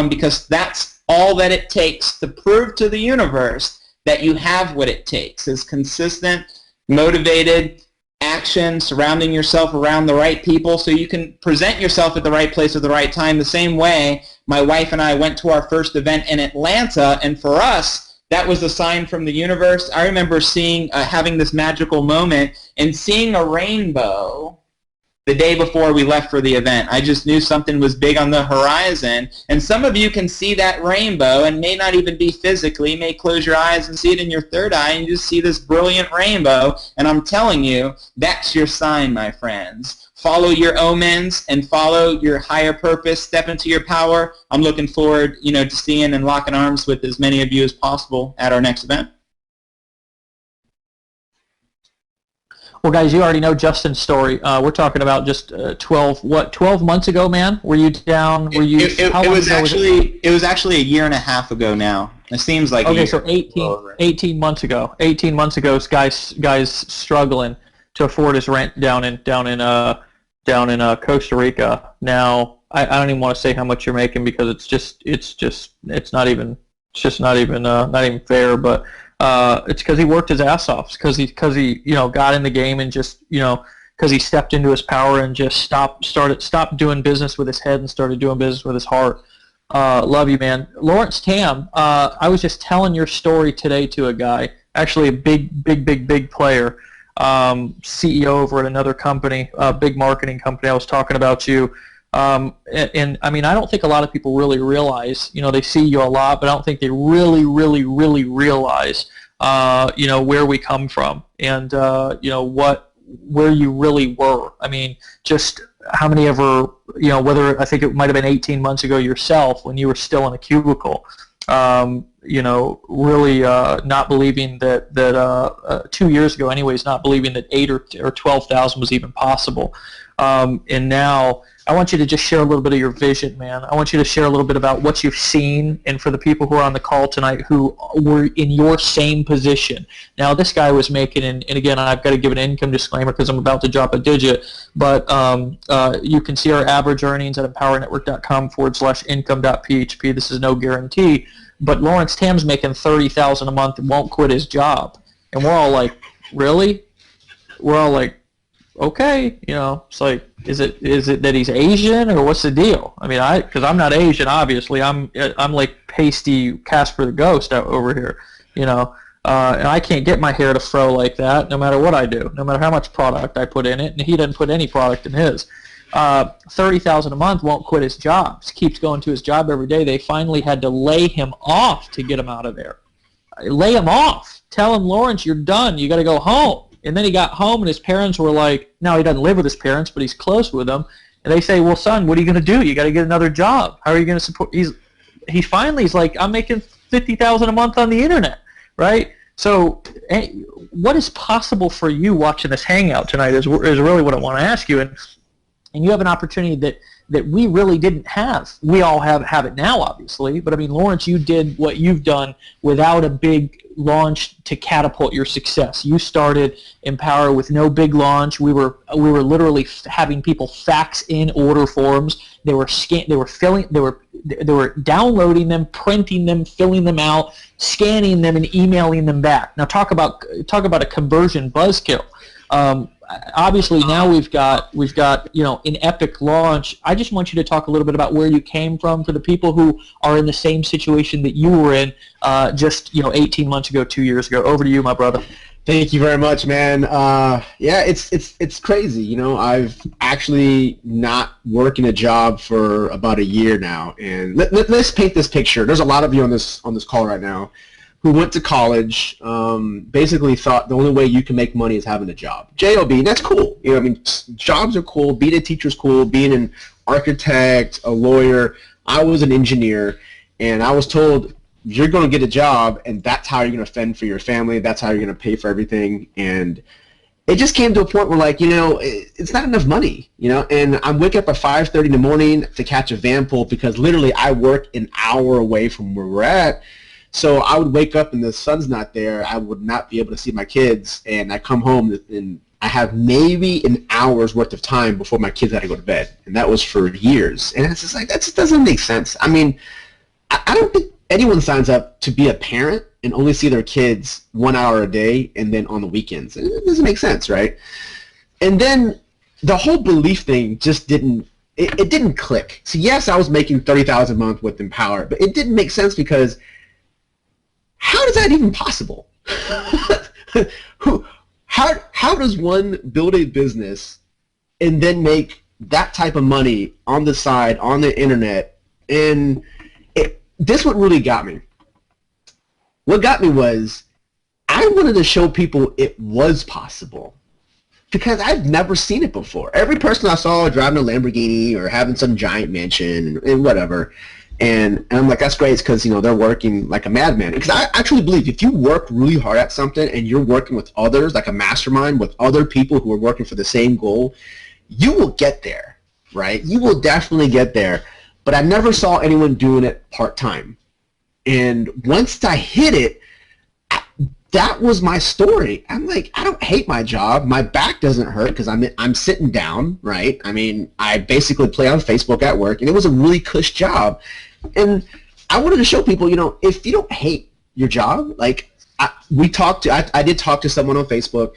because that's all that it takes to prove to the universe that you have what it takes, is consistent, motivated action, surrounding yourself around the right people so you can present yourself at the right place at the right time. The same way my wife and I went to our first event in Atlanta, and for us, that was a sign from the universe. I remember having this magical moment and seeing a rainbow the day before we left for the event. I just knew something was big on the horizon. And some of you can see that rainbow and may not even be physically. You may close your eyes and see it in your third eye and you just see this brilliant rainbow. And I'm telling you, that's your sign, my friends. Follow your omens and follow your higher purpose. Step into your power. I'm looking forward, to seeing and locking arms with as many of you as possible at our next event. Well, guys, you already know Justin's story. We're talking about just 12 months ago, man? Were you down? Were you? It was actually a year and a half ago now. It seems like okay, so 18 months ago. 18 months ago, guys struggling to afford his rent down in Costa Rica. Now, I don't even want to say how much you're making because it's not even fair, but. It's because he worked his ass off. Because he got in the game and just because he stepped into his power and just stopped doing business with his head and started doing business with his heart. Love you, man. Lawrence Tam. I was just telling your story today to a guy, actually a big player, CEO over at another company, a big marketing company. I was talking about you. And I mean, I don't think a lot of people really realize, they see you a lot, but I don't think they really realize, where we come from and, where you really were. I mean, just how many ever, whether I think it might have been 18 months ago yourself when you were still in a cubicle, really not believing that 2 years ago anyways, not believing that 8 or 12,000 was even possible. And now I want you to just share a little bit of your vision, man. I want you to share a little bit about what you've seen, and for the people who are on the call tonight who were in your same position. Now, this guy was making, and again, I've got to give an income disclaimer because I'm about to drop a digit, but you can see our average earnings at empowernetwork.com/income.php. This is no guarantee, but Lawrence Tam's making $30,000 a month and won't quit his job. And we're all like, really? We're all like, okay, it's like, is it that he's Asian or what's the deal? I mean, because I'm not Asian, obviously. I'm like pasty Casper the Ghost out over here, and I can't get my hair to fro like that no matter what I do, no matter how much product I put in it, and he doesn't put any product in his. $30,000 a month, won't quit his job. Keeps going to his job every day. They finally had to lay him off to get him out of there. Lay him off. Tell him, Lawrence, you're done. You got to go home. And then he got home, and his parents were like, now he doesn't live with his parents, but he's close with them. And they say, well, son, what are you going to do? You got to get another job. How are you going to support? He's like, I'm making $50,000 a month on the internet, right? So what is possible for you watching this hangout tonight is really what I want to ask you. And you have an opportunity that we really didn't have. We all have it now, obviously. But, I mean, Lawrence, you did what you've done without a big launch to catapult your success. You started Empower with no big launch. We were literally having people fax in order forms. They were downloading them, printing them, filling them out, scanning them, and emailing them back. Now talk about a conversion buzzkill. Obviously now we've got an epic launch. I just want you to talk a little bit about where you came from for the people who are in the same situation that you were in just 18 months ago, 2 years ago. Over to you, my brother. Thank you very much, man. Yeah, it's crazy. I've actually not working a job for about a year now, and let's paint this picture. There's a lot of you on this call right now who went to college, basically thought the only way you can make money is having a job. Job, that's cool. Jobs are cool. Being a teacher is cool. Being an architect, a lawyer. I was an engineer, and I was told you're going to get a job, and that's how you're going to fend for your family. That's how you're going to pay for everything. And it just came to a point where, like, it's not enough money, and I'm waking up at 5:30 in the morning to catch a van pull because literally I work an hour away from where we're at. So I would wake up and the sun's not there. I would not be able to see my kids, and I come home and I have maybe an hour's worth of time before my kids had to go to bed, and that was for years. And it's just like, that just doesn't make sense. I mean, I don't think anyone signs up to be a parent and only see their kids 1 hour a day and then on the weekends. It doesn't make sense, right? And then the whole belief thing just didn't, it didn't click. So yes, I was making $30,000 a month with Empower, but it didn't make sense because how is that even possible? How does one build a business and then make that type of money on the side, on the internet? And this what really got me. What got me was I wanted to show people it was possible because I've never seen it before. Every person I saw driving a Lamborghini or having some giant mansion and whatever, and I'm like, that's great. It's because, you know, they're working like a madman. Because I actually believe if you work really hard at something and you're working with others, like a mastermind with other people who are working for the same goal, you will get there, right? You will definitely get there. But I never saw anyone doing it part-time. And once I hit it, that was my story. I'm like, I don't hate my job. My back doesn't hurt because I'm sitting down, right? I mean, I basically play on Facebook at work, and it was a really cush job. And I wanted to show people, you know, if you don't hate your job, like I did talk to someone on Facebook.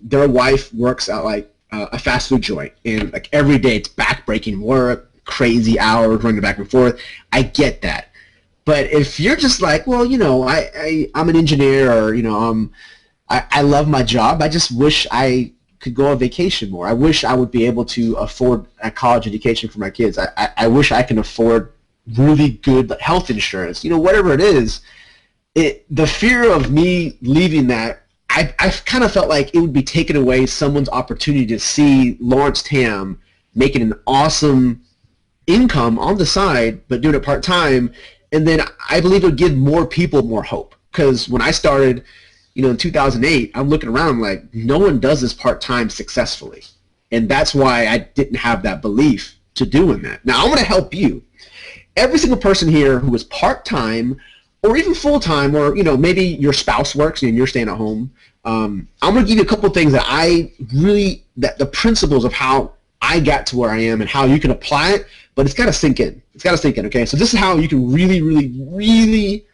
Their wife works at like a fast food joint, and like every day it's back-breaking work, crazy hours, running back and forth. I get that. But if you're just like, well, you know, I'm an engineer, or, you know, I love my job. I just wish I could go on vacation more. I wish I would be able to afford a college education for my kids. I wish I can afford really good health insurance. You know, whatever it is, the fear of me leaving that, I kind of felt like it would be taking away someone's opportunity to see Lawrence Tam making an awesome income on the side, but doing it part-time. And then I believe it would give more people more hope. Because when I started, you know, in 2008, I'm looking around, I'm like, no one does this part-time successfully. And that's why I didn't have that belief to doing that. Now, I'm going to help you. Every single person here who is part-time or even full-time, or, you know, maybe your spouse works and you're staying at home, I'm going to give you a couple of things that the principles of how I got to where I am and how you can apply it, but it's got to sink in. It's got to sink in, okay? So this is how you can really, really, really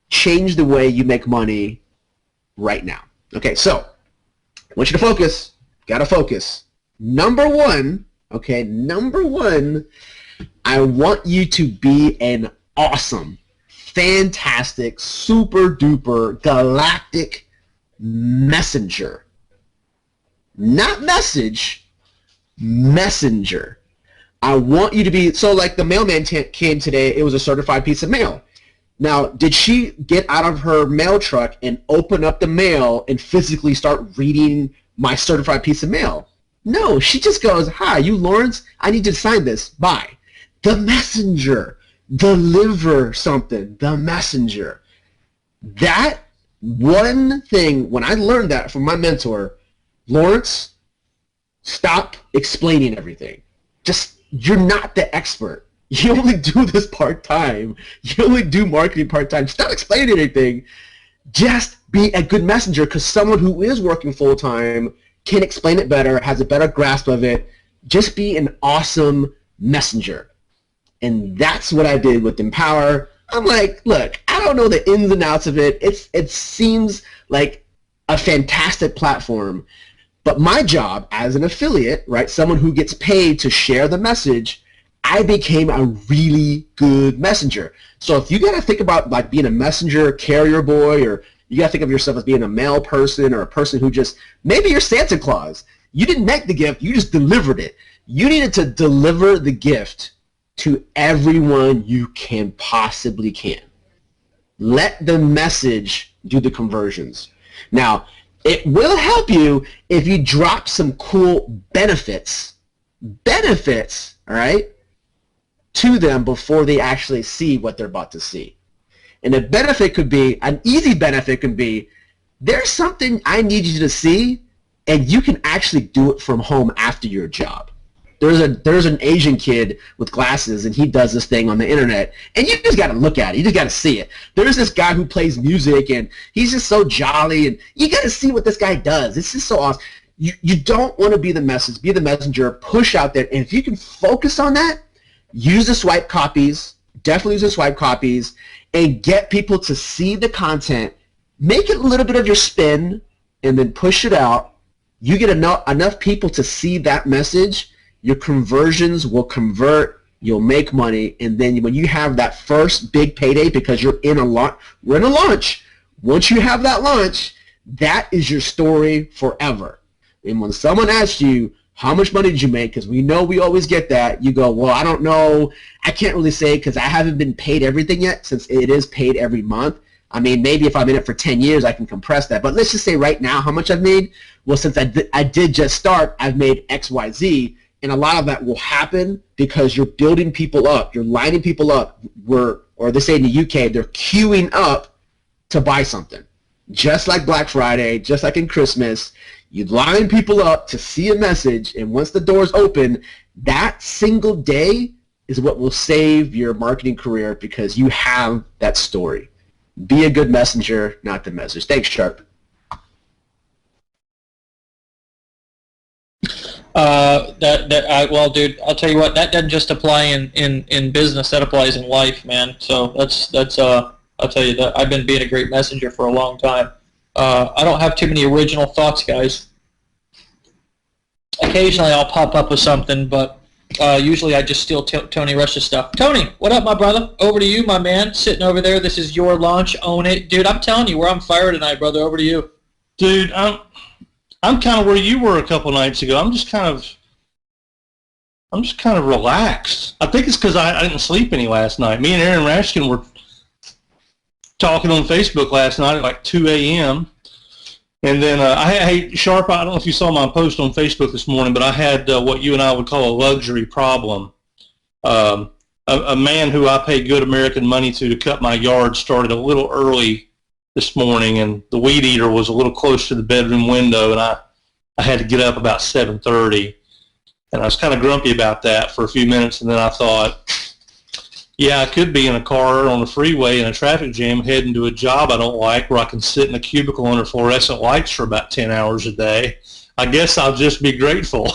change the way you make money right now. Okay, so I want you to focus. Got to focus. Number one, I want you to be an awesome, fantastic, super-duper, galactic messenger. Not message, messenger. I want you to be, so like the mailman came today, it was a certified piece of mail. Now, did she get out of her mail truck and open up the mail and physically start reading my certified piece of mail? No, she just goes, hi, you Lawrence? I need you to sign this. Bye. The messenger. Deliver something. The messenger. That one thing, when I learned that from my mentor, Lawrence, stop explaining everything. You're not the expert. You only do this part-time. You only do marketing part-time. Stop explaining anything. Just be a good messenger, because someone who is working full-time can explain it better, has a better grasp of it. Just be an awesome messenger. And that's what I did with Empower. I'm like, look, I don't know the ins and outs of it. It seems like a fantastic platform. But my job as an affiliate, right, someone who gets paid to share the message, I became a really good messenger. So if you got to think about like being a messenger, carrier boy, or you got to think of yourself as being a mail person or a person who just, maybe you're Santa Claus. You didn't make the gift, you just delivered it. You needed to deliver the gift to everyone you can possibly can. Let the message do the conversions. Now, it will help you if you drop some cool benefits, all right, to them before they actually see what they're about to see. And a benefit could be, an easy benefit could be, there's something I need you to see, and you can actually do it from home after your job. There's an Asian kid with glasses, and he does this thing on the internet, and you just got to look at it. You just got to see it. There's this guy who plays music, and he's just so jolly, and you got to see what this guy does. It's just so awesome. You don't want to be the message. Be the messenger. Push out there, and if you can focus on that, use the swipe copies. definitely use the swipe copies and get people to see the content. Make it a little bit of your spin and then push it out. You get enough people to see that message, your conversions will convert, you'll make money, and then when you have that first big payday, because we're in a launch, once you have that launch, that is your story forever. And when someone asks you, how much money did you make? Because we know we always get that. You go, well, I don't know. I can't really say because I haven't been paid everything yet, since it is paid every month. I mean, maybe if I'm in it for 10 years, I can compress that. But let's just say right now how much I've made. Well, since I did just start, I've made X, Y, Z. And a lot of that will happen because you're building people up. You're lining people up. Or they say in the UK, they're queuing up to buy something. Just like Black Friday, just like in Christmas, you line people up to see a message, and once the doors open, that single day is what will save your marketing career because you have that story. Be a good messenger, not the message. Thanks, Sharp. Well, dude, I'll tell you what. That doesn't just apply in business. That applies in life, man. So that's I'll tell you that I've been being a great messenger for a long time. I don't have too many original thoughts, guys. Occasionally I'll pop up with something, but usually I just steal Tony Rush's stuff. Tony, what up, my brother? Over to you, my man. Sitting over there. This is your launch. Own it. Dude, I'm telling you, we're on fire tonight, brother. Over to you. Dude, I'm kind of where you were a couple nights ago. I'm just kind of relaxed. I think it's because I didn't sleep any last night. Me and Aaron Rashkin were talking on Facebook last night at like 2 a.m. And then, hey, Sharp, I don't know if you saw my post on Facebook this morning, but I had what you and I would call a luxury problem. A man who I pay good American money to cut my yard started a little early this morning, and the weed eater was a little close to the bedroom window, and I had to get up about 7:30. And I was kind of grumpy about that for a few minutes, and then I thought, yeah, I could be in a car on the freeway in a traffic jam heading to a job I don't like where I can sit in a cubicle under fluorescent lights for about 10 hours a day. I guess I'll just be grateful.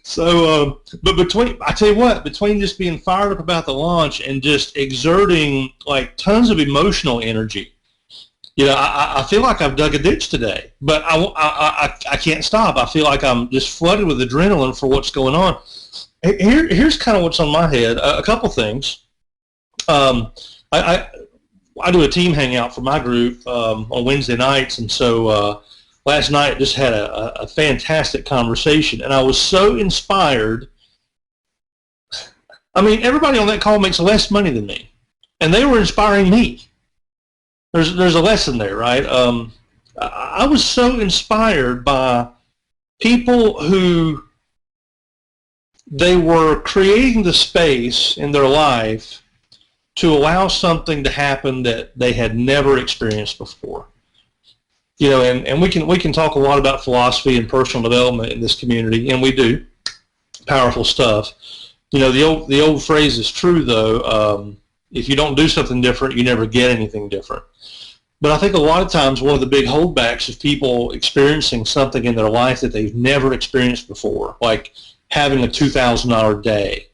So, but I tell you what, between just being fired up about the launch and just exerting like tons of emotional energy, you know, I feel like I've dug a ditch today, but I can't stop. I feel like I'm just flooded with adrenaline for what's going on. Here's kind of what's on my head. A couple things. I do a team hangout for my group on Wednesday nights, and so last night just had a fantastic conversation, and I was so inspired. I mean, everybody on that call makes less money than me, and they were inspiring me. There's a lesson there, right? I was so inspired by people who they were creating the space in their life to allow something to happen that they had never experienced before. You know, and we can talk a lot about philosophy and personal development in this community, and we do. Powerful stuff. You know, the old phrase is true though. If you don't do something different, you never get anything different. But I think a lot of times one of the big holdbacks is people experiencing something in their life that they've never experienced before, like having a $2,000 day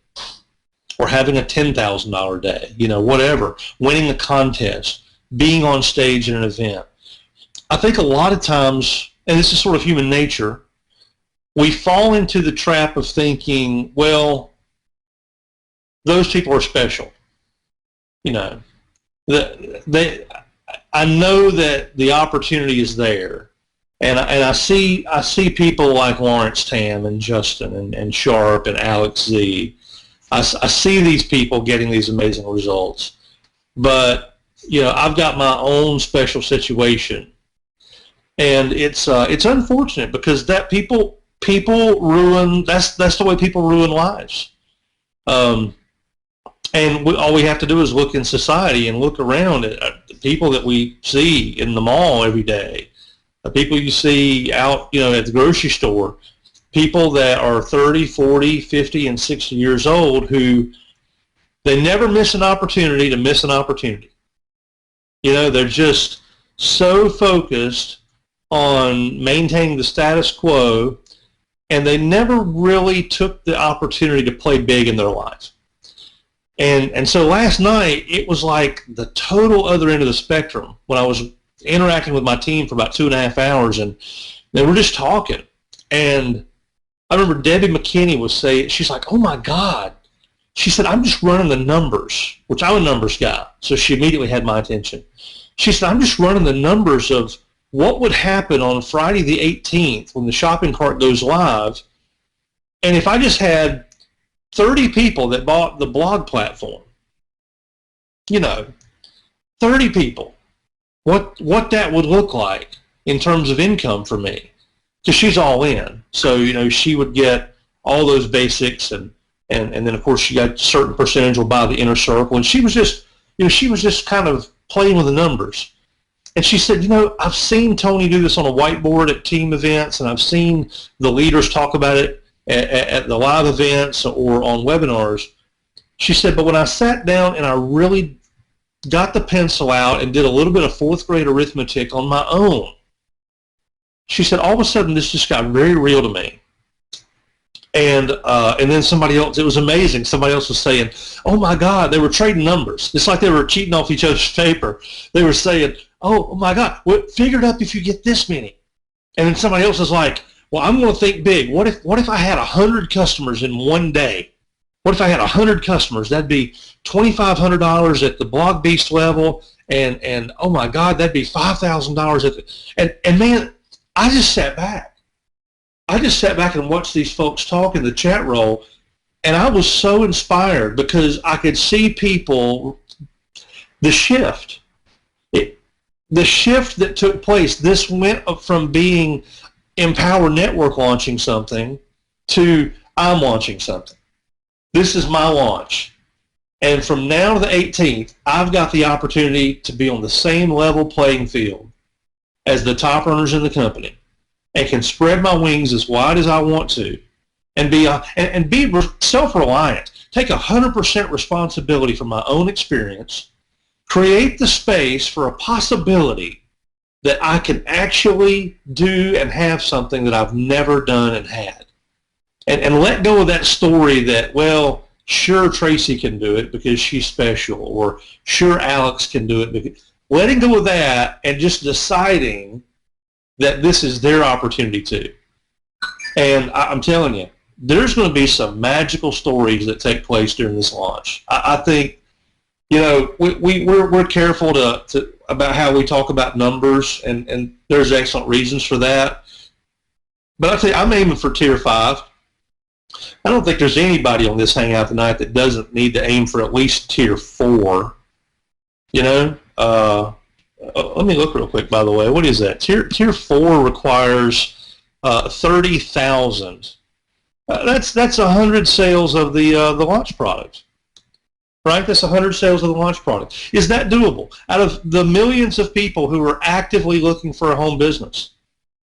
or having a $10,000 day, you know, whatever, winning a contest, being on stage at an event. I think a lot of times, and this is sort of human nature, we fall into the trap of thinking, well, those people are special. You know, I know that the opportunity is there. And I see people like Lawrence Tam and Justin and Sharp and Alex Z. I see these people getting these amazing results. But, you know, I've got my own special situation. And it's unfortunate because that people ruin, that's the way people ruin lives. And all we have to do is look in society and look around at the people that we see in the mall every day. The people you see out, you know, at the grocery store, people that are 30, 40, 50, and 60 years old who they never miss an opportunity to miss an opportunity. You know, they're just so focused on maintaining the status quo, and they never really took the opportunity to play big in their lives. And so last night, it was like the total other end of the spectrum when I was interacting with my team for about 2.5 hours, and they were just talking. And I remember Debbie McKinney was saying, she's like, oh my God. She said, I'm just running the numbers, which I'm a numbers guy. So she immediately had my attention. She said, I'm just running the numbers of what would happen on Friday the 18th when the shopping cart goes live. And if I just had 30 people that bought the blog platform, 30 people, what that would look like in terms of income for me. Because she's all in. So, she would get all those basics, and then, of course, she got a certain percentage will buy the inner circle. And she was just, kind of playing with the numbers. And she said, I've seen Tony do this on a whiteboard at team events, and I've seen the leaders talk about it at the live events or on webinars. She said, but when I sat down and I really got the pencil out and did a little bit of fourth grade arithmetic on my own, she said, all of a sudden this just got very real to me. And then somebody else, it was amazing, somebody else was saying, oh my God, they were trading numbers. It's like they were cheating off each other's paper. They were saying, oh my God, figure it up if you get this many. And then somebody else was like, well, I'm going to think big. What if I had 100 customers in one day? What if I had 100 customers? That'd be $2,500 at the Blog Beast level, and oh my God, that'd be $5,000 at the, and man, I just sat back. And watched these folks talk in the chat roll, and I was so inspired because I could see people, the shift that took place. This went from being Empower Network launching something to I'm launching something. This is my launch. And from now to the 18th, I've got the opportunity to be on the same level playing field as the top earners in the company, and can spread my wings as wide as I want to, and be self-reliant. Take 100% responsibility for my own experience, create the space for a possibility that I can actually do and have something that I've never done and had. And let go of that story that, well, sure Tracy can do it because she's special, or sure Alex can do it. Because, letting go of that and just deciding that this is their opportunity too. And I'm telling you, there's going to be some magical stories that take place during this launch. I think, we're careful to about how we talk about numbers, and there's excellent reasons for that. But I tell you, I'm aiming for Tier 5. I don't think there's anybody on this Hangout tonight that doesn't need to aim for at least Tier 4. Let me look real quick, by the way. What is that? Tier 4 requires 30,000. That's 100 sales of the launch product. Right? That's 100 sales of the launch product. Is that doable? Out of the millions of people who are actively looking for a home business,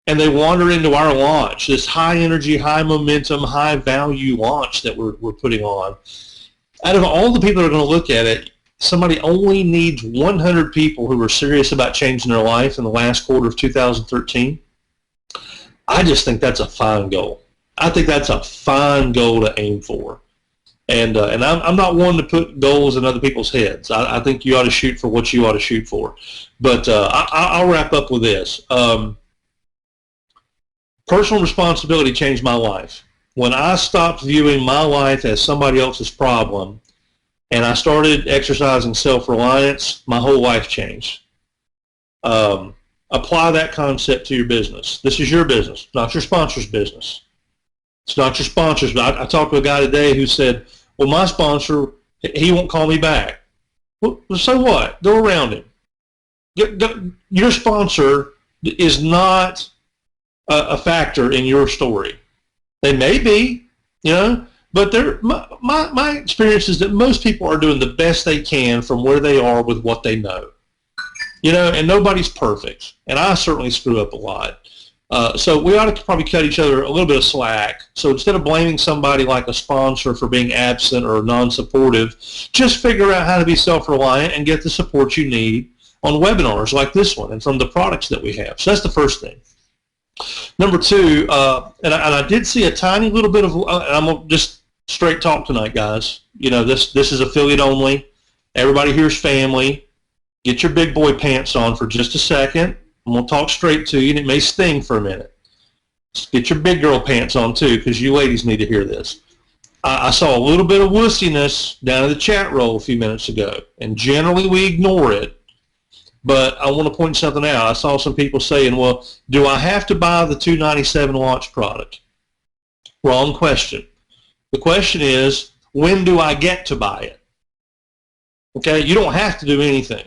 and they wander into our launch, this high energy, high momentum, high value launch that we're putting on, out of all the people that are going to look at it, somebody only needs 100 people who are serious about changing their life in the last quarter of 2013. I just think that's a fine goal. I think that's a fine goal to aim for. And I'm not one to put goals in other people's heads. I think you ought to shoot for what you ought to shoot for. But I'll wrap up with this. Personal responsibility changed my life. When I stopped viewing my life as somebody else's problem, and I started exercising self-reliance, my whole life changed. Apply that concept to your business. This is your business, not your sponsor's business. It's not your sponsor's. I talked to a guy today who said, well, my sponsor, he won't call me back. Well, so what? Go around him. Your sponsor is not a factor in your story. They may be, but my experience is that most people are doing the best they can from where they are with what they know. And nobody's perfect, and I certainly screw up a lot. So we ought to probably cut each other a little bit of slack. So instead of blaming somebody like a sponsor for being absent or non-supportive, just figure out how to be self-reliant and get the support you need on webinars like this one and from the products that we have. So that's the first thing. Number two, and I did see a tiny little bit of, and I'm going to just straight talk tonight, guys. You know, this is affiliate only. Everybody here's family. Get your big boy pants on for just a second. I'm going to talk straight to you, and it may sting for a minute. Just get your big girl pants on, too, because you ladies need to hear this. I saw a little bit of wussiness down in the chat roll a few minutes ago, and generally we ignore it. But I want to point something out. I saw some people saying, well, do I have to buy the $297 launch product? Wrong question. The question is, when do I get to buy it? Okay, you don't have to do anything.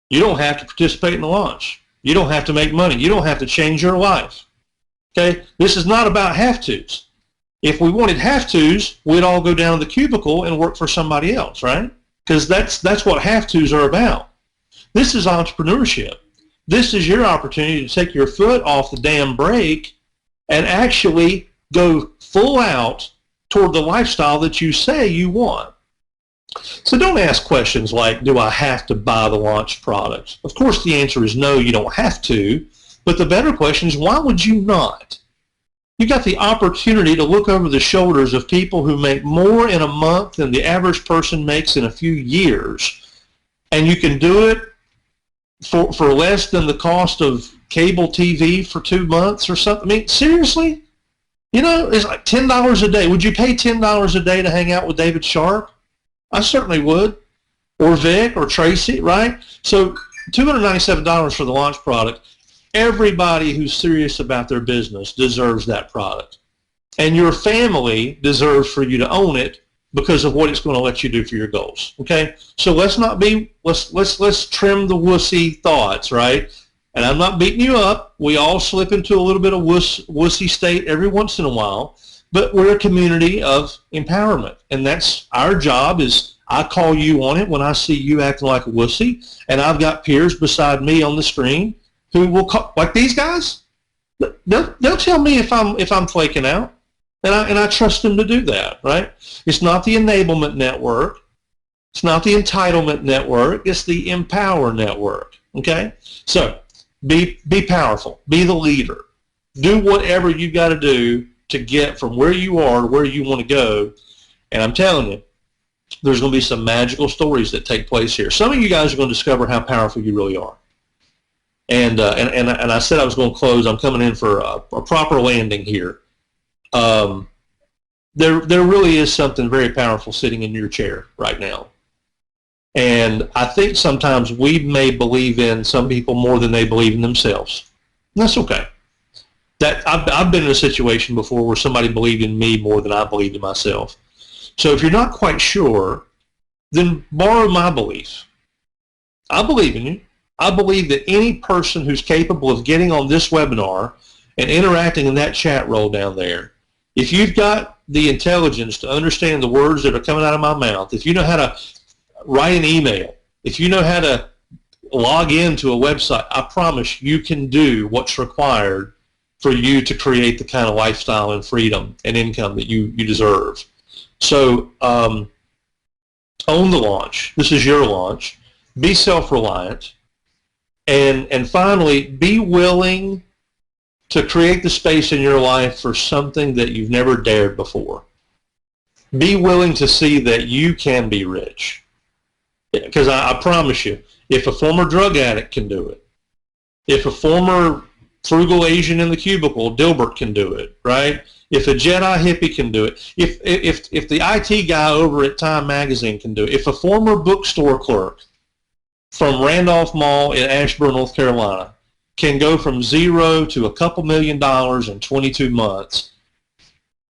You don't have to participate in the launch. You don't have to make money. You don't have to change your life. Okay, this is not about have-tos. If we wanted have-tos, we'd all go down to the cubicle and work for somebody else, right? Because that's what have-tos are about. This is entrepreneurship. This is your opportunity to take your foot off the damn brake and actually go full out toward the lifestyle that you say you want. So don't ask questions like, do I have to buy the launch product? Of course the answer is no, you don't have to. But the better question is, why would you not? You got the opportunity to look over the shoulders of people who make more in a month than the average person makes in a few years, and you can do it for less than the cost of cable TV for 2 months or something. I mean, seriously? You know, it's like $10 a day. Would you pay $10 a day to hang out with David Sharp? I certainly would. Or Vic or Tracy, right? So $297 for the launch product. Everybody who's serious about their business deserves that product. And your family deserves for you to own it because of what it's going to let you do for your goals. Okay? So let's trim the wussy thoughts, right? And I'm not beating you up. We all slip into a little bit of wussy state every once in a while, but we're a community of empowerment. And that's our job. Is I call you on it when I see you acting like a wussy, and I've got peers beside me on the screen who will call, like these guys. They'll tell me if I'm flaking out, and I trust them to do that, right? It's not the enablement network, it's not the entitlement network, it's the empower network. Okay, so be powerful, be the leader, do whatever you got to do to get from where you are to where you want to go, and I'm telling you, there's going to be some magical stories that take place here. Some of you guys are going to discover how powerful you really are. And I said I was going to close. I'm coming in for a proper landing here. There really is something very powerful sitting in your chair right now. And I think sometimes we may believe in some people more than they believe in themselves. And that's okay. I've been in a situation before where somebody believed in me more than I believed in myself. So if you're not quite sure, then borrow my belief. I believe in you. I believe that any person who's capable of getting on this webinar and interacting in that chat roll down there, if you've got the intelligence to understand the words that are coming out of my mouth, if you know how to write an email, if you know how to log into a website, I promise you can do what's required for you to create the kind of lifestyle and freedom and income that you deserve. So own the launch. This is your launch. Be self-reliant. And finally, be willing to create the space in your life for something that you've never dared before. Be willing to see that you can be rich. Because I promise you, if a former drug addict can do it, if a former frugal Asian in the cubicle, Dilbert, can do it, right? If a Jedi hippie can do it, if the IT guy over at Time Magazine can do it, if a former bookstore clerk from Randolph Mall in Asheboro, North Carolina, can go from zero to a couple $1 million in 22 months,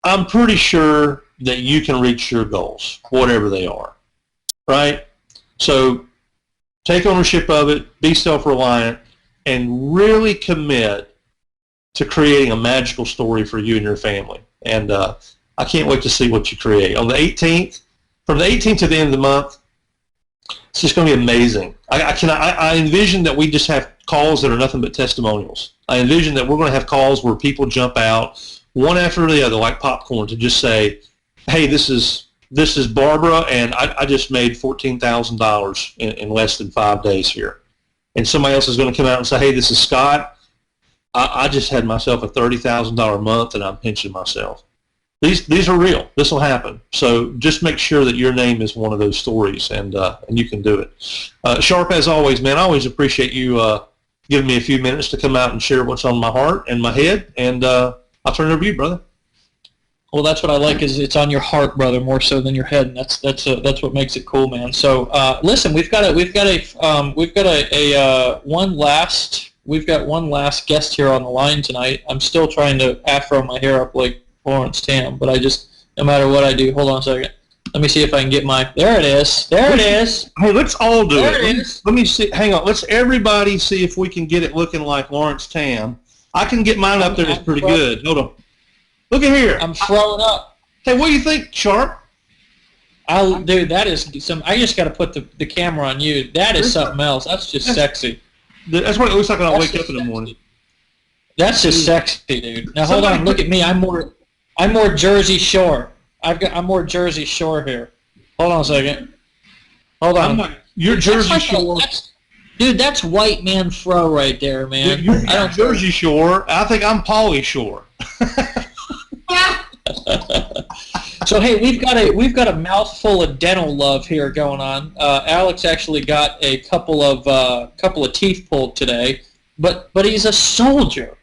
I'm pretty sure that you can reach your goals, whatever they are, right? So take ownership of it, be self-reliant, and really commit to creating a magical story for you and your family. And I can't wait to see what you create. On the 18th, from the 18th to the end of the month, it's just going to be amazing. I envision that we just have calls that are nothing but testimonials. I envision that we're going to have calls where people jump out one after the other like popcorn to just say, hey, this is Barbara, and I just made $14,000 in less than 5 days here. And somebody else is going to come out and say, hey, this is Scott. I just had myself a $30,000 month, and I'm pinching myself. These are real. This will happen. So just make sure that your name is one of those stories, and you can do it. Sharp, as always, man, I always appreciate you giving me a few minutes to come out and share what's on my heart and my head, and I'll turn it over to you, brother. Well, that's what I like, is it's on your heart, brother, more so than your head, and that's what makes it cool, man. So listen, we've got one last guest here on the line tonight. I'm still trying to afro my hair up like Lawrence Tam, but no matter what I do, hold on a second. Let me see if I can get there it is. There it is. Hey, let's all do there it. There it is. Let me see. Hang on. Let's everybody see if we can get it looking like Lawrence Tam. I can get mine up there. It's pretty good. Hold on. Look at here. I'm throwing up. Hey, what do you think, Sharp? Dude, that is some. I just got to put the camera on you. That is something else. That's just sexy. That's what it looks like when I wake up in the morning. That's just sexy, dude. Now hold on. Look at me. I'm more Jersey Shore. I'm more Jersey Shore here. Hold on a second. Hold on. You're Jersey Shore. Dude, that's white man fro right there, man. You're Jersey Shore. I think I'm Pauly Shore. So hey, we've got a mouthful of dental love here going on. Alex actually got a couple of teeth pulled today, but he's a soldier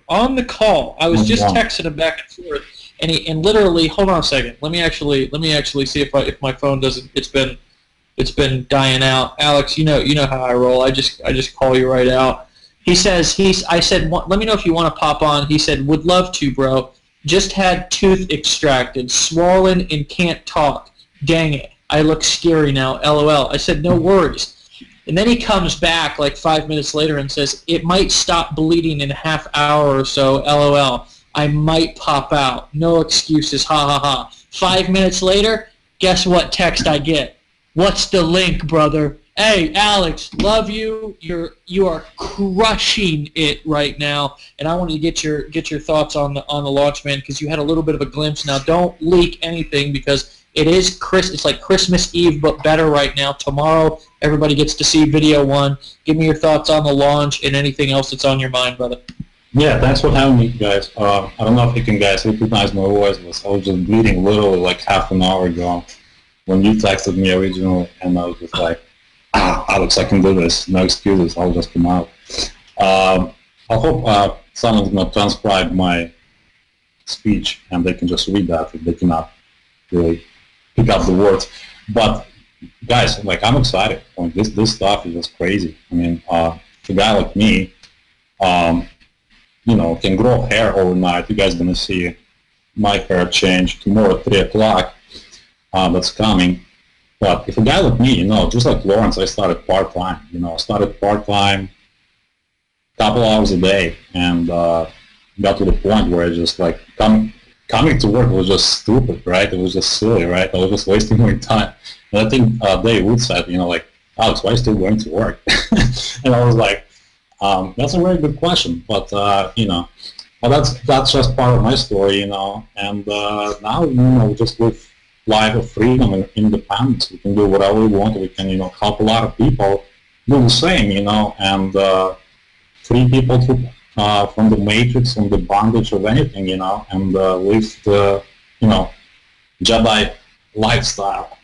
on the call. I was just texting him back and forth, and literally, hold on a second. Let me actually see if my phone doesn't. It's been dying out. Alex, you know how I roll. I just call you right out. He says I said, let me know if you want to pop on. He said, would love to, bro. Just had tooth extracted, swollen, and can't talk. Dang it. I look scary now, LOL. I said, no worries. And then he comes back like 5 minutes later and says, it might stop bleeding in a half hour or so, LOL. I might pop out. No excuses, ha ha ha. 5 minutes later, guess what text I get? What's the link, brother? Hey, Alex, love you. You are crushing it right now, and I wanted to get your thoughts on the launch, man, because you had a little bit of a glimpse. Now, don't leak anything because it's like Christmas Eve, but better right now. Tomorrow, everybody gets to see video one. Give me your thoughts on the launch and anything else that's on your mind, brother. Yeah, thanks for having me, guys. I don't know if you can guys recognize my voice, but I was just bleeding literally like half an hour ago when you texted me originally, and I was just like, Alex, I can do this. No excuses. I'll just come out. I hope someone's going to transcribe my speech and they can just read that if they cannot really pick up the words. But guys, like, I'm excited. Like, this stuff is just crazy. I mean, a guy like me, can grow hair overnight. You guys are going to see my hair change tomorrow at 3 o'clock. That's coming. But if a guy like me, just like Lawrence, I started part-time. Couple hours a day, and got to the point where I just like coming to work was just stupid, right? It was just silly, right? I was just wasting my time. And I think Dave Wood said, like, Alex, why are you still going to work? And I was like, that's a very good question, but well, that's just part of my story, And now, we just live life of freedom and independence. We can do whatever we want. We can, help a lot of people do the same, and free people from the matrix, from the bondage of anything, and live the, Jedi lifestyle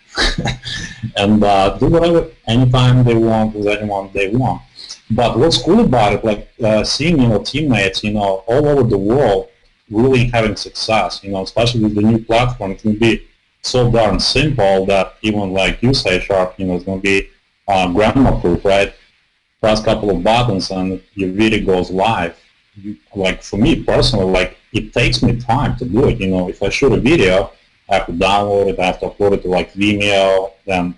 and do whatever anytime they want with anyone they want. But what's cool about it, like seeing, teammates, all over the world really having success, especially with the new platform, it can be so darn simple that even like you say, Sharp, it's going to be grandma-proof, right? Press a couple of buttons and your video goes live. Like for me personally, like it takes me time to do it. If I shoot a video, I have to download it, I have to upload it to like Vimeo, then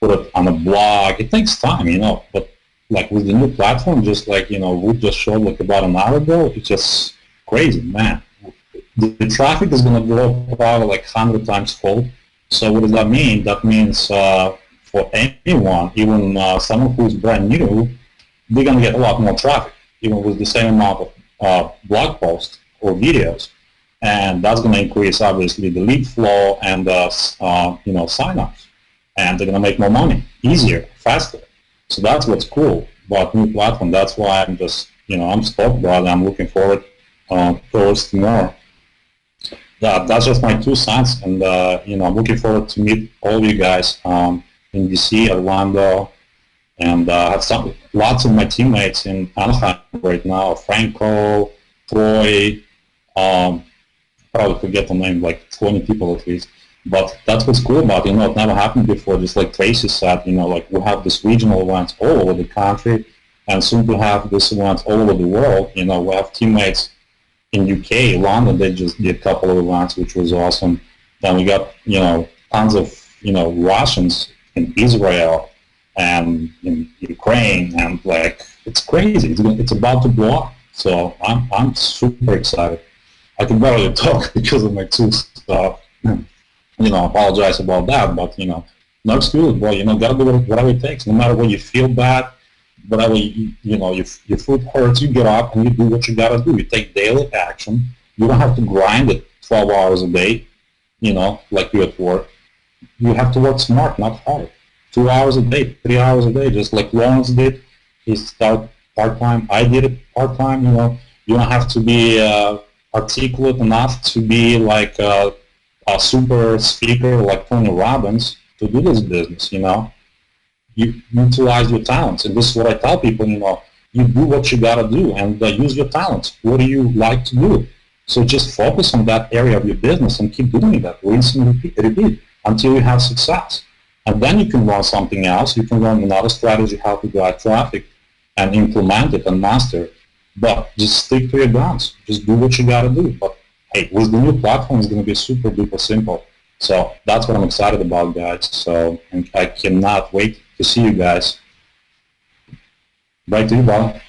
put it on a blog. It takes time, But like with the new platform, just like we just showed like about an hour ago, it's just crazy, man. The traffic is going to grow probably like 100 times fold. So what does that mean? That means for anyone, even someone who's brand new, they're going to get a lot more traffic, even with the same amount of blog posts or videos. And that's going to increase, obviously, the lead flow and sign-ups. And they're going to make more money, easier, faster. So that's what's cool about new platform. That's why I'm just, I'm stoked about it. I'm looking forward towards tomorrow. that's just my 2 cents, and I'm looking forward to meet all of you guys in DC, Orlando, and have lots of my teammates in Anaheim right now. Franco, Troy, probably forget the name, like 20 people at least. But that's what's cool about it. It never happened before. Just like Tracy said, like we have this regional events all over the country, and soon to have this events all over the world. We have teammates in UK, London. They just did a couple of events, which was awesome. Then we got tons of Russians in Israel and in Ukraine, and like it's crazy. It's about to blow up. So I'm super excited. I can barely talk because of my tooth stuff. Apologize about that, but no excuse, bro. Gotta do whatever it takes. No matter what you feel bad, whatever your foot hurts, you get up and you do what you gotta do. You take daily action. You don't have to grind it 12 hours a day, like you at work. You have to work smart, not hard. 2 hours a day, 3 hours a day, just like Lawrence did. He started part-time. I did it part-time. You don't have to be articulate enough to be like a super speaker like Tony Robbins to do this business, You utilize your talents, and this is what I tell people, you do what you gotta do, and use your talents. What do you like to do? So just focus on that area of your business and keep doing that, rinse and repeat until you have success. And then you can run something else. You can run another strategy, how to drive traffic, and implement it and master it. But just stick to your guns. Just do what you gotta do. But hey, with the new platform, it's going to be super duper simple. So that's what I'm excited about, guys. So and I cannot wait to see you guys. Back to you, Bob.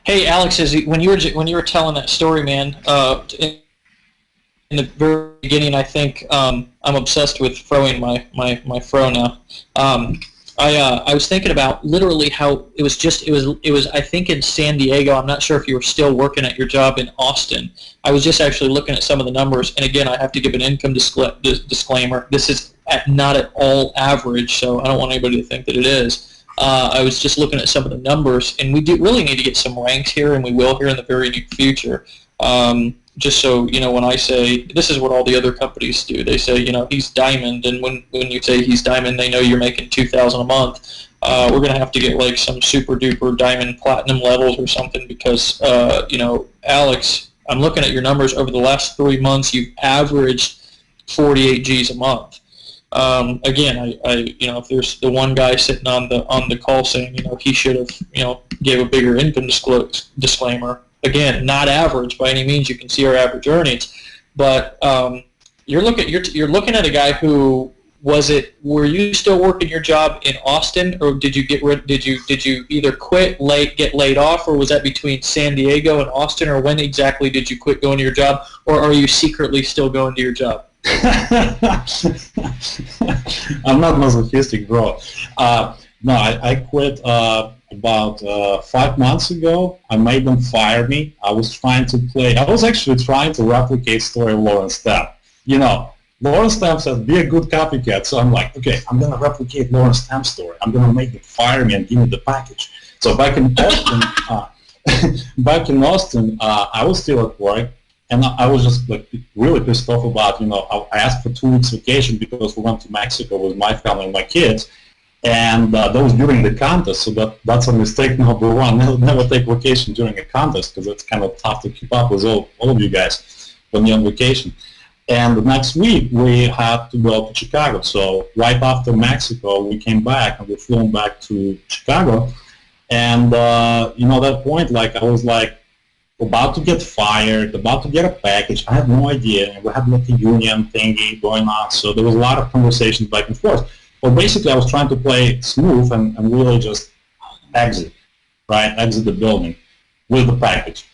Hey, Alex, when you were telling that story, man, in the very beginning, I think I'm obsessed with throwing my throw now. I was thinking about literally how it was I think in San Diego. I'm not sure if you were still working at your job in Austin. I was just actually looking at some of the numbers, and again, I have to give an income disclaimer. This is not at all average, so I don't want anybody to think that it is. I was just looking at some of the numbers, and we do really need to get some ranks here, and we will here in the very near future. Just so, when I say, this is what all the other companies do. They say, he's diamond, and when you say he's diamond, they know you're making $2,000 a month. We're going to have to get like some super duper diamond platinum levels or something because, Alex, I'm looking at your numbers over the last 3 months. You've averaged 48 G's a month. Again, if there's the one guy sitting on the call saying, he should have, gave a bigger income disclaimer. Again, not average by any means. You can see our average earnings, but you're looking at a guy who were you still working your job in Austin, or did you did you either get laid off, or was that between San Diego and Austin, or when exactly did you quit going to your job, or are you secretly still going to your job? I'm not masochistic, bro. No, I quit about 5 months ago. I made them fire me. I was actually trying to replicate story of Lawrence Stamp. Lawrence Stamp says, be a good copycat. So I'm like, okay, I'm going to replicate Lawrence Stamp's story. I'm going to make them fire me and give me the package. So back in Austin, I was still at work. And I was just like really pissed off about, I asked for 2 weeks vacation because we went to Mexico with my family and my kids. And that was during the contest, so that's a mistake number one. Never take vacation during a contest because it's kind of tough to keep up with all of you guys when you're on vacation. And the next week we had to go to Chicago. So right after Mexico, we came back and we flew back to Chicago. And at that point, like I was like about to get fired, about to get a package. I had no idea. We had like a union thingy going on, so there was a lot of conversations back and forth. Well, basically, I was trying to play smooth and really just exit the building with the package.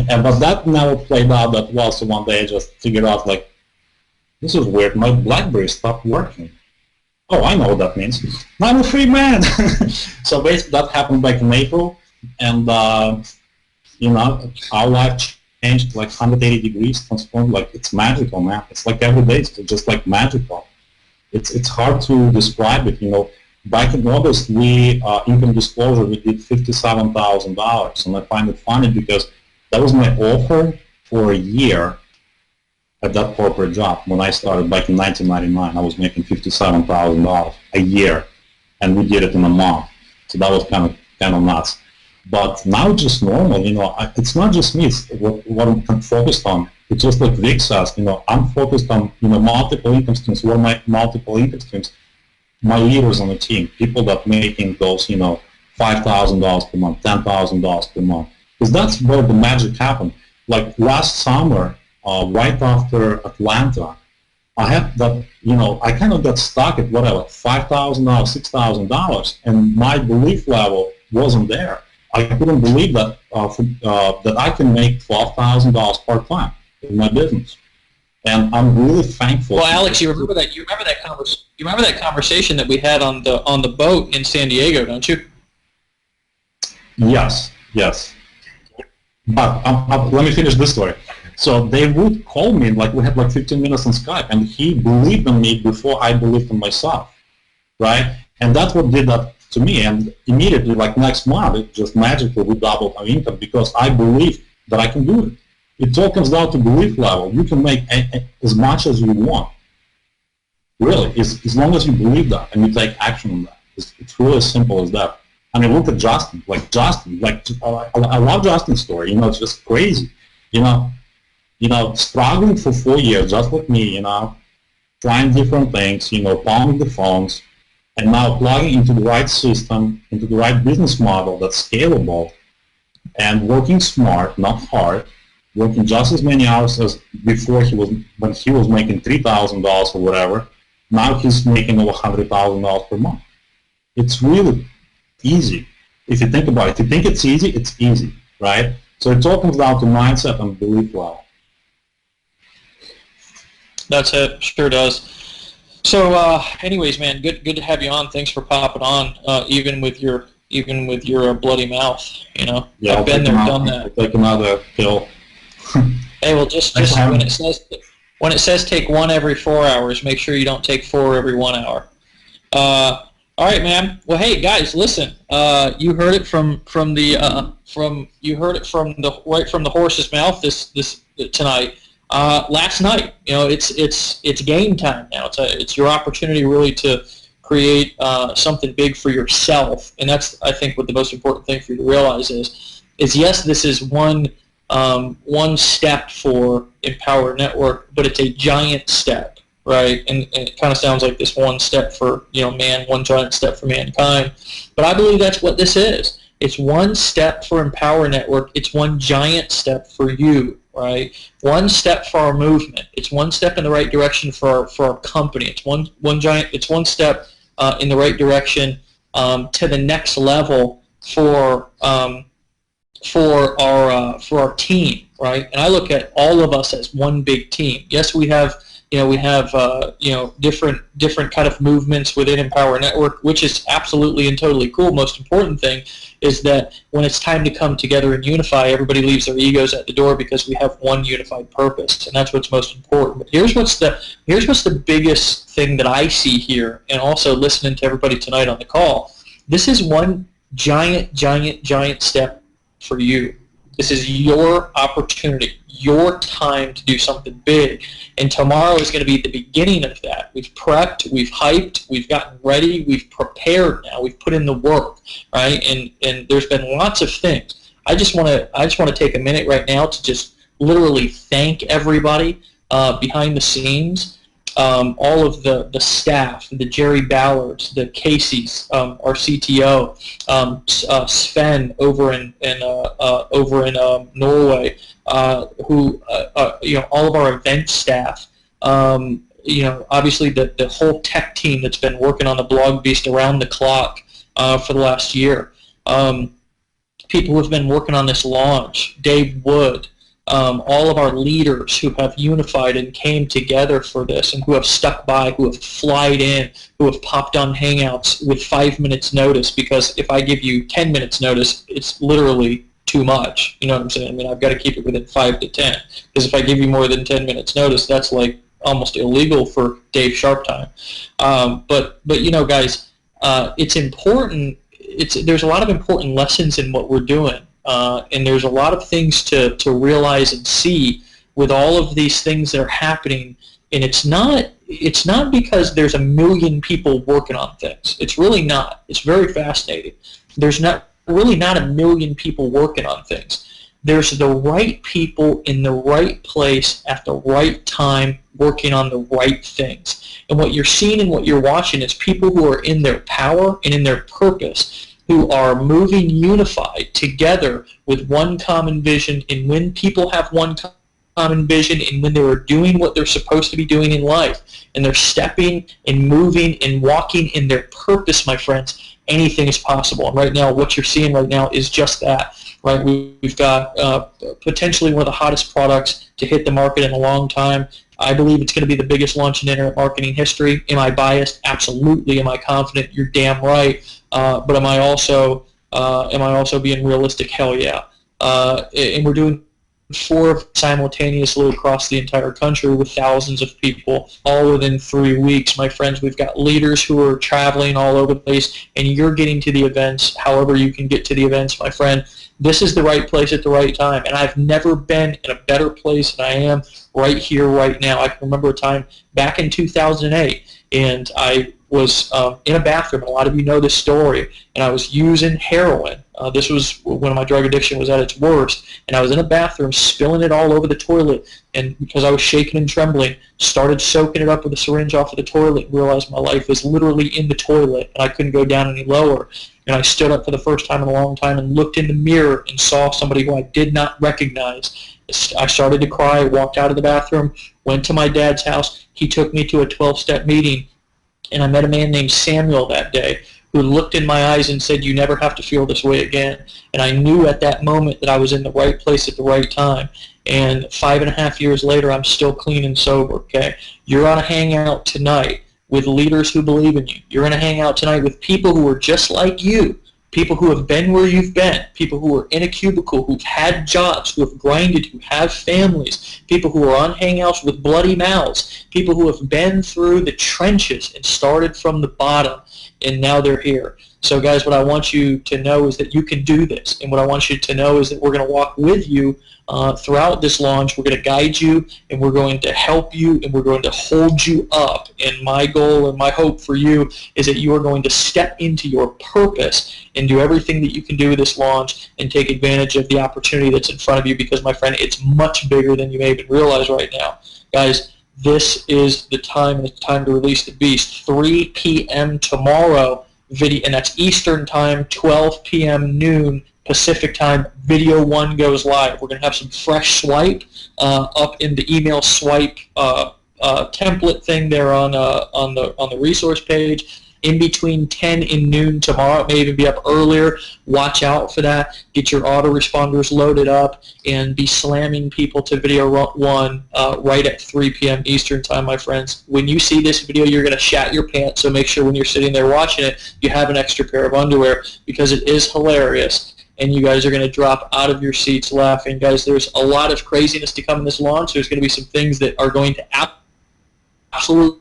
But that never played out that well, so one day I just figured out, like, this is weird. My BlackBerry stopped working. Oh, I know what that means. I'm a free man. So basically, that happened back in April, and, our life changed like 180 degrees, transformed. Like, it's magical, man. It's like every day, it's just like magical. It's hard to describe it. Back in August, we income disclosure, we did $57,000, and I find it funny because that was my offer for a year at that corporate job. When I started back in 1999, I was making $57,000 a year, and we did it in a month. So that was kind of nuts. But now it's just normal, it's not just me, it's what I'm focused on. It's just like Vic says, I'm focused on, multiple income streams. What are my multiple income streams? My leaders on the team, people that making those, $5,000 per month, $10,000 per month. Because that's where the magic happened. Like last summer, right after Atlanta, I had that, I kind of got stuck at whatever, $5,000, $6,000, and my belief level wasn't there. I couldn't believe that that I can make $12,000 part-time in my business, and I'm really thankful. Well, Alex, you remember that conversation that we had on the boat in San Diego, don't you? Yes. But let me finish this story. So they would call me, like we had like 15 minutes on Skype, and he believed in me before I believed in myself, right? And that's what did that to me. And immediately, like next month, it just magically we doubled our income because I believe that I can do it. It all comes down to belief level. You can make as much as you want, really, as long as you believe that and you take action on that. It's really as simple as that. I mean, look at Justin. I love Justin's story. It's just crazy. Struggling for 4 years, just like me, trying different things, palming the phones, and now plugging into the right system, into the right business model that's scalable, and working smart, not hard, working just as many hours as before when he was making $3,000 or whatever. Now he's making over $100,000 per month. It's really easy. If you think about it, if you think it's easy, right? So it all comes down to mindset and belief level. That's it. Sure does. So, anyways, man, good to have you on. Thanks for popping on, even with your bloody mouth. Yeah, I've been there, done that. I'll take another pill. Hey, well, just when it says take one every 4 hours, make sure you don't take 4 every 1 hour. All right, man. Well, hey, guys, listen. You heard it from the horse's mouth this tonight. Last night, it's game time now. It's your opportunity really to create something big for yourself, and that's, I think, what the most important thing for you to realize is yes, this is one step for Empower Network, but it's a giant step, right? And it kind of sounds like this one step for one giant step for mankind, but I believe that's what this is. It's one step for Empower Network. It's one giant step for you, right? One step for our movement. It's one step in the right direction for our company. It's one step in the right direction to the next level for our team, right? And I look at all of us as one big team. Yes, we have different kind of movements within Empower Network, which is absolutely and totally cool. Most important thing is that when it's time to come together and unify, everybody leaves their egos at the door because we have one unified purpose, and that's what's most important. But here's what's the biggest thing that I see here, and also listening to everybody tonight on the call. This is one giant step for you. This is your opportunity, your time to do something big. And tomorrow is going to be the beginning of that. We've prepped, we've hyped, we've gotten ready, we've prepared now, we've put in the work, right? And there's been lots of things. I just want to take a minute right now to just literally thank everybody behind the scenes. All of the staff, the Jerry Ballards, the Casey's, our CTO, Sven over in Norway, who all of our event staff, obviously the whole tech team that's been working on the Blog Beast around the clock for the last year. People who have been working on this launch, Dave Wood. All of our leaders who have unified and came together for this and who have stuck by, who have flied in, who have popped on Hangouts with 5 minutes notice, because if I give you 10 minutes notice, it's literally too much. You know what I'm saying? I mean, I've got to keep it within 5 to 10, because if I give you more than 10 minutes notice, that's like almost illegal for Dave Sharp time. But guys, it's important. There's a lot of important lessons in what we're doing. and there's a lot of things to realize and see with all of these things that are happening. And it's not because there's a million people working on things. It's really not. It's very fascinating. There's really not a million people working on things. There's the right people in the right place at the right time working on the right things. And what you're seeing and what you're watching is people who are in their power and in their purpose, who are moving unified together with one common vision. And when people have one common vision and when they are doing what they're supposed to be doing in life, and they're stepping and moving and walking in their purpose, my friends, anything is possible. And right now, what you're seeing right now is just that. Right, we've got potentially one of the hottest products to hit the market in a long time. I believe it's going to be the biggest launch in internet marketing history. Am I biased? Absolutely. Am I confident? You're damn right. But am I also being realistic? Hell yeah. And we're doing 4 simultaneously across the entire country with thousands of people all within 3 weeks. My friends, we've got leaders who are traveling all over the place, and you're getting to the events however you can get to the events, my friend. This is the right place at the right time, and I've never been in a better place than I am right here, right now. I can remember a time back in 2008, and I was in a bathroom, and a lot of you know this story, and I was using heroin. This was when my drug addiction was at its worst, and I was in a bathroom spilling it all over the toilet, and because I was shaking and trembling, started soaking it up with a syringe off of the toilet and realized my life was literally in the toilet, and I couldn't go down any lower. And I stood up for the first time in a long time and looked in the mirror and saw somebody who I did not recognize. I started to cry, walked out of the bathroom, went to my dad's house. He took me to a 12-step meeting, and I met a man named Samuel that day who looked in my eyes and said, "You never have to feel this way again." And I knew at that moment that I was in the right place at the right time. And 5.5 years later, I'm still clean and sober, okay? You're on a hangout tonight with leaders who believe in you. You're going to hang out tonight with people who are just like you, people who have been where you've been, people who are in a cubicle, who've had jobs, who have grinded, who have families, people who are on hangouts with bloody mouths, people who have been through the trenches and started from the bottom, and now they're here. So guys, what I want you to know is that you can do this, and what I want you to know is that we're going to walk with you throughout this launch. We're going to guide you, and we're going to help you, and we're going to hold you up. And my goal and my hope for you is that you are going to step into your purpose and do everything that you can do with this launch and take advantage of the opportunity that's in front of you, because, my friend, it's much bigger than you may even realize right now. Guys, this is the time, and it's time to release the beast. 3 p.m. tomorrow, video, and that's Eastern time, 12 p.m. noon Pacific time, video 1 goes live. We're going to have some fresh swipe up in the email swipe template thing there on the resource page. In between 10 and noon tomorrow, it may even be up earlier. Watch out for that. Get your autoresponders loaded up and be slamming people to video 1 right at 3 p.m. Eastern time, my friends. When you see this video, you're going to shat your pants, so make sure when you're sitting there watching it, you have an extra pair of underwear, because it is hilarious. And you guys are going to drop out of your seats laughing. Guys, there's a lot of craziness to come in this launch. There's going to be some things that are going to absolutely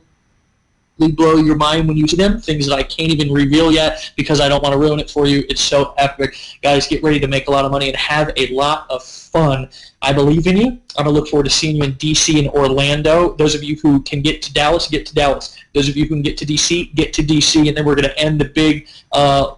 blow your mind when you see them, things that I can't even reveal yet because I don't want to ruin it for you. It's so epic. Guys, get ready to make a lot of money and have a lot of fun. I believe in you. I'm going to look forward to seeing you in D.C. and Orlando. Those of you who can get to Dallas, get to Dallas. Those of you who can get to D.C., get to D.C. And then we're going to end the big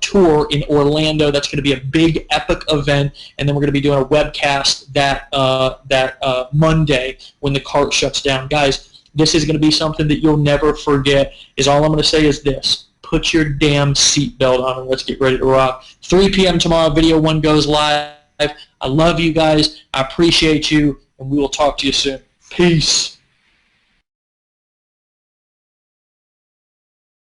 tour in Orlando. That's going to be a big, epic event. And then we're going to be doing a webcast that Monday when the cart shuts down. Guys, this is going to be something that you'll never forget. All I'm going to say is this. Put your damn seatbelt on and let's get ready to rock. 3 p.m. tomorrow, video 1 goes live. I love you guys. I appreciate you, and we will talk to you soon. Peace.